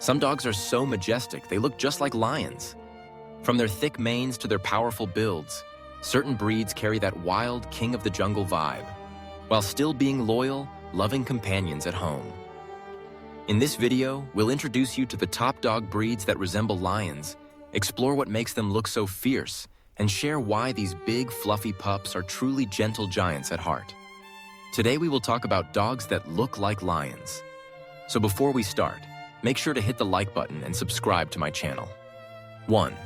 Some dogs are so majestic they look just like lions. From their thick manes to their powerful builds, certain breeds carry that wild king of the jungle vibe, while still being loyal, loving companions at home. In this video, we'll introduce you to the top dog breeds that resemble lions, explore what makes them look so fierce, and share why these big, fluffy pups are truly gentle giants at heart. Today we will talk about dogs that look like lions. So before we start, make sure to hit the like button and subscribe to my channel. 1.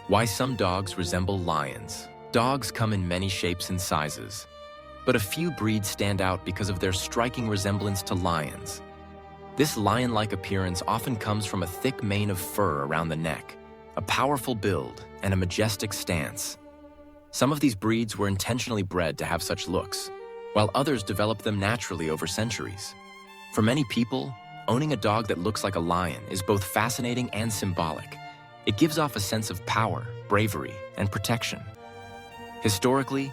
Why some dogs resemble lions. Dogs come in many shapes and sizes, but a few breeds stand out because of their striking resemblance to lions. This lion-like appearance often comes from a thick mane of fur around the neck, a powerful build, and a majestic stance. Some of these breeds were intentionally bred to have such looks, while others developed them naturally over centuries. For many people, owning a dog that looks like a lion is both fascinating and symbolic. It gives off a sense of power, bravery, and protection. Historically,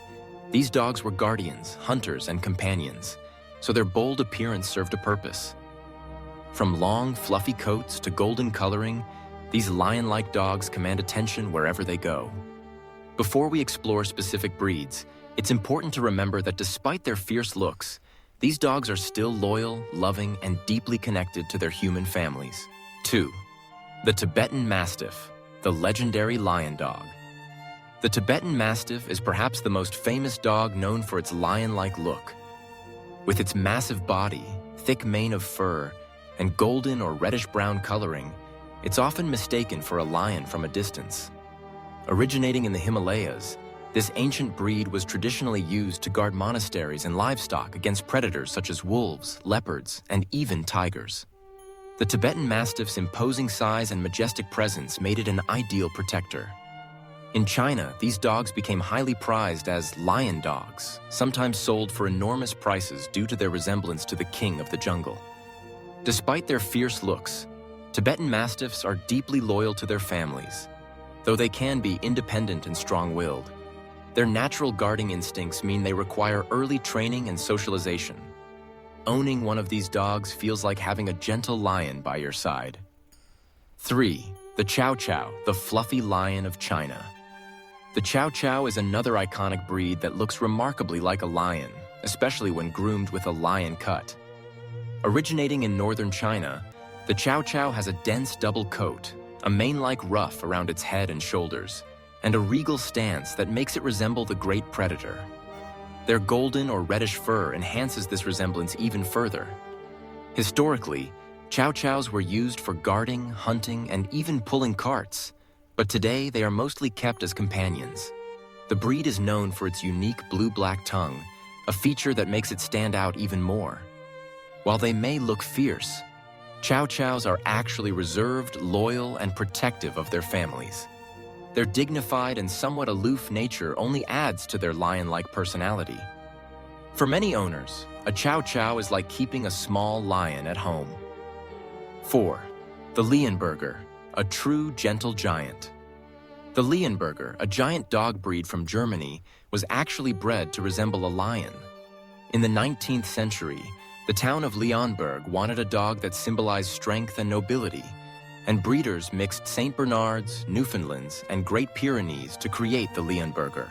these dogs were guardians, hunters, and companions, so their bold appearance served a purpose. From long, fluffy coats to golden coloring, these lion-like dogs command attention wherever they go. Before we explore specific breeds, it's important to remember that despite their fierce looks, these dogs are still loyal, loving, and deeply connected to their human families. 2. The Tibetan Mastiff, the legendary lion dog. The Tibetan Mastiff is perhaps the most famous dog known for its lion-like look. With its massive body, thick mane of fur, and golden or reddish-brown coloring, it's often mistaken for a lion from a distance. Originating in the Himalayas, this ancient breed was traditionally used to guard monasteries and livestock against predators such as wolves, leopards, and even tigers. The Tibetan Mastiff's imposing size and majestic presence made it an ideal protector. In China, these dogs became highly prized as lion dogs, sometimes sold for enormous prices due to their resemblance to the king of the jungle. Despite their fierce looks, Tibetan Mastiffs are deeply loyal to their families, though they can be independent and strong-willed. Their natural guarding instincts mean they require early training and socialization. Owning one of these dogs feels like having a gentle lion by your side. 3. The Chow Chow, the fluffy lion of China. The Chow Chow is another iconic breed that looks remarkably like a lion, especially when groomed with a lion cut. Originating in northern China, the Chow Chow has a dense double coat, a mane-like ruff around its head and shoulders, and a regal stance that makes it resemble the great predator. Their golden or reddish fur enhances this resemblance even further. Historically, Chow Chows were used for guarding, hunting, and even pulling carts, but today they are mostly kept as companions. The breed is known for its unique blue-black tongue, a feature that makes it stand out even more. While they may look fierce, Chow Chows are actually reserved, loyal, and protective of their families. Their dignified and somewhat aloof nature only adds to their lion-like personality. For many owners, a Chow Chow is like keeping a small lion at home. 4. The Leonberger, a true gentle giant. The Leonberger, a giant dog breed from Germany, was actually bred to resemble a lion. In the 19th century, the town of Leonberg wanted a dog that symbolized strength and nobility, and breeders mixed St. Bernards, Newfoundlands, and Great Pyrenees to create the Leonberger.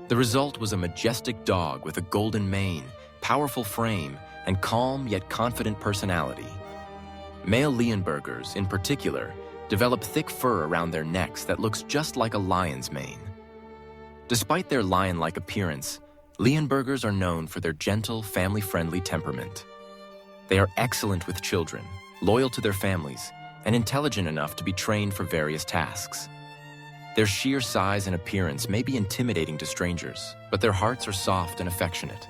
The result was a majestic dog with a golden mane, powerful frame, and calm yet confident personality. Male Leonbergers, in particular, develop thick fur around their necks that looks just like a lion's mane. Despite their lion-like appearance, Leonbergers are known for their gentle, family-friendly temperament. They are excellent with children, loyal to their families, and intelligent enough to be trained for various tasks. Their sheer size and appearance may be intimidating to strangers, but their hearts are soft and affectionate.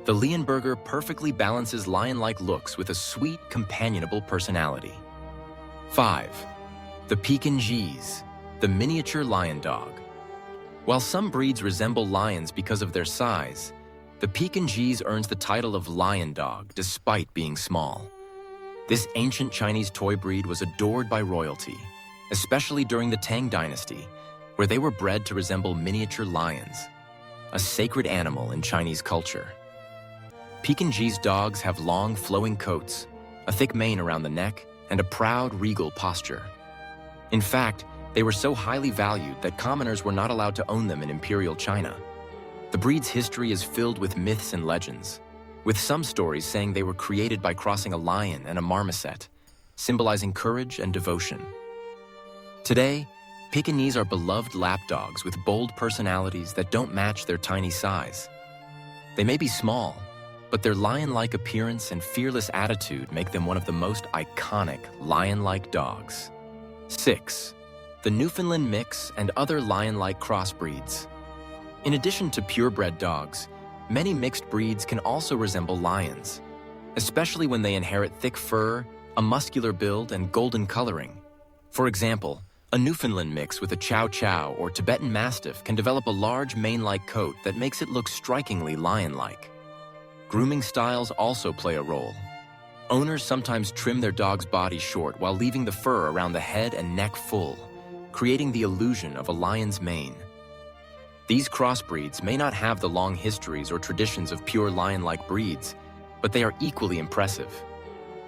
The Leonberger perfectly balances lion-like looks with a sweet, companionable personality. 5. The Pekingese, the miniature lion dog. While some breeds resemble lions because of their size, the Pekingese earns the title of lion dog despite being small. This ancient Chinese toy breed was adored by royalty, especially during the Tang Dynasty, where they were bred to resemble miniature lions, a sacred animal in Chinese culture. Pekingese dogs have long, flowing coats, a thick mane around the neck, and a proud, regal posture. In fact, they were so highly valued that commoners were not allowed to own them in imperial China. The breed's history is filled with myths and legends, with some stories saying they were created by crossing a lion and a marmoset, symbolizing courage and devotion. Today, Pekingese are beloved lapdogs with bold personalities that don't match their tiny size. They may be small, but their lion-like appearance and fearless attitude make them one of the most iconic lion-like dogs. 6. The Newfoundland mix and other lion-like crossbreeds. In addition to purebred dogs, many mixed breeds can also resemble lions, especially when they inherit thick fur, a muscular build, and golden coloring. For example, a Newfoundland mix with a Chow Chow or Tibetan Mastiff can develop a large mane-like coat that makes it look strikingly lion-like. Grooming styles also play a role. Owners sometimes trim their dog's body short while leaving the fur around the head and neck full, creating the illusion of a lion's mane. These crossbreeds may not have the long histories or traditions of pure lion-like breeds, but they are equally impressive.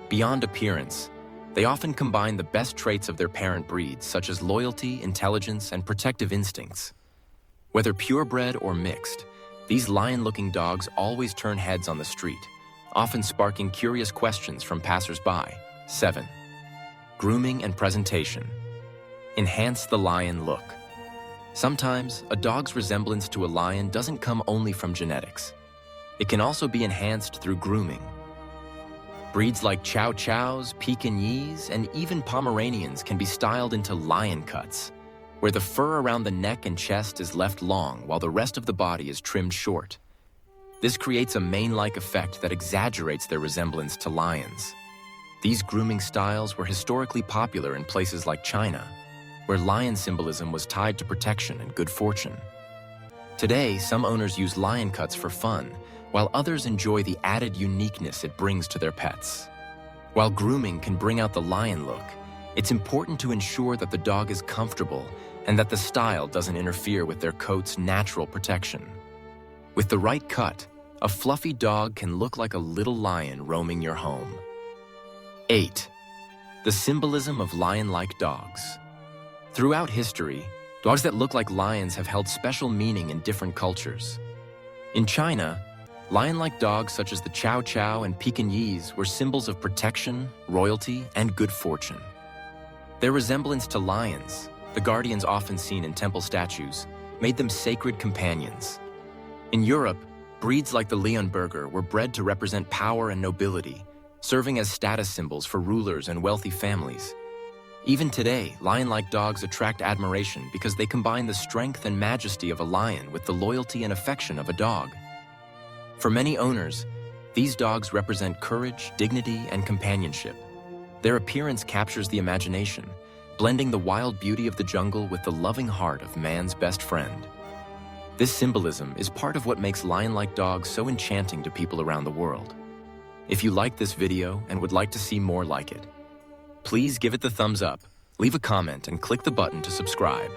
Beyond appearance, they often combine the best traits of their parent breeds, such as loyalty, intelligence, and protective instincts. Whether purebred or mixed, these lion-looking dogs always turn heads on the street, often sparking curious questions from passers-by. 7. Grooming and presentation. Enhance the lion look. Sometimes, a dog's resemblance to a lion doesn't come only from genetics. It can also be enhanced through grooming. Breeds like Chow Chows, Pekingese, and even Pomeranians can be styled into lion cuts, where the fur around the neck and chest is left long while the rest of the body is trimmed short. This creates a mane-like effect that exaggerates their resemblance to lions. These grooming styles were historically popular in places like China, where lion symbolism was tied to protection and good fortune. Today, some owners use lion cuts for fun, while others enjoy the added uniqueness it brings to their pets. While grooming can bring out the lion look, it's important to ensure that the dog is comfortable and that the style doesn't interfere with their coat's natural protection. With the right cut, a fluffy dog can look like a little lion roaming your home. 8. The symbolism of lion-like dogs. Throughout history, dogs that look like lions have held special meaning in different cultures. In China, lion-like dogs such as the Chow Chow and Pekingese were symbols of protection, royalty, and good fortune. Their resemblance to lions, the guardians often seen in temple statues, made them sacred companions. In Europe, breeds like the Leonberger were bred to represent power and nobility, serving as status symbols for rulers and wealthy families. Even today, lion-like dogs attract admiration because they combine the strength and majesty of a lion with the loyalty and affection of a dog. For many owners, these dogs represent courage, dignity, and companionship. Their appearance captures the imagination, blending the wild beauty of the jungle with the loving heart of man's best friend. This symbolism is part of what makes lion-like dogs so enchanting to people around the world. If you liked this video and would like to see more like it, please give it the thumbs up, leave a comment, and click the button to subscribe.